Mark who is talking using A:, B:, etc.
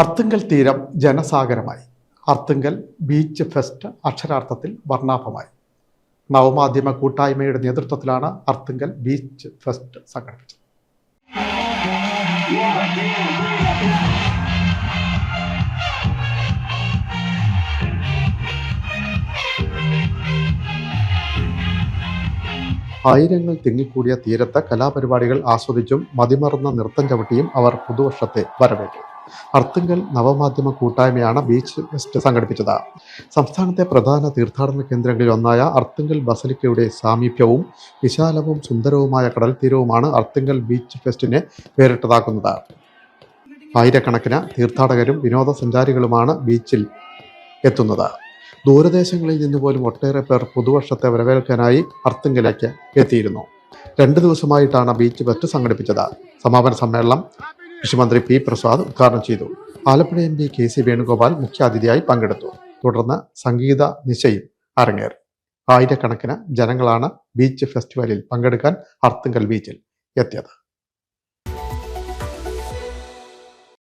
A: അർത്തുങ്കൽ തീരം ജനസാഗരമായി. Arthunkal beach fest അക്ഷരാർത്ഥത്തിൽ വർണ്ണാഭമായി. നവമാധ്യമ കൂട്ടായ്മയുടെ നേതൃത്വത്തിലാണ് അർത്തുങ്കൽ ബീച്ച് ഫെസ്റ്റ് സംഘടിപ്പിച്ചത്. ആയിരങ്ങൾ തിങ്ങിക്കൂടിയ തീരത്ത് കലാപരിപാടികൾ ആസ്വദിച്ചും മതിമറന്ന നൃത്തം ചവിട്ടിയും അവർ പുതുവർഷത്തെ വരവേറ്റു. അർത്തുങ്കൽ നവമാധ്യമ കൂട്ടായ്മയാണ് ബീച്ച് ഫെസ്റ്റ് സംഘടിപ്പിച്ചത്. സംസ്ഥാനത്തെ പ്രധാന തീർത്ഥാടന കേന്ദ്രങ്ങളിൽ ഒന്നായ അർത്തുങ്കൽ ബസലിക്കയുടെ സാമീപ്യവും വിശാലവും സുന്ദരവുമായ കടൽ തീരവുമാണ് അർത്തുങ്കൽ ബീച്ച് ഫെസ്റ്റിനെ വേറിട്ടതാക്കുന്നത്. ആയിരക്കണക്കിന് തീർത്ഥാടകരും വിനോദസഞ്ചാരികളുമാണ് ബീച്ചിൽ എത്തുന്നത്. ദൂരദേശങ്ങളിൽ നിന്ന് പോലും ഒട്ടേറെ പേർ പുതുവർഷത്തെ വരവേൽക്കാനായി അർത്തുങ്കലേക്ക് എത്തിയിരുന്നു. 2 ദിവസമായിട്ടാണ് ബീച്ച് ഫെസ്റ്റ് സംഘടിപ്പിച്ചത്. സമാപന സമ്മേളനം കൃഷിമന്ത്രി പി പ്രസാദ് ഉദ്ഘാടനം ചെയ്തു. ആലപ്പുഴ MP KC വേണുഗോപാൽ മുഖ്യാതിഥിയായി പങ്കെടുത്തു. തുടർന്ന് സംഗീത നിശയും അരങ്ങേറി. ആയിരക്കണക്കിന് ജനങ്ങളാണ് ബീച്ച് ഫെസ്റ്റിവലിൽ പങ്കെടുക്കാൻ അർത്തുങ്കൽ ബീച്ചിൽ എത്തിയത്.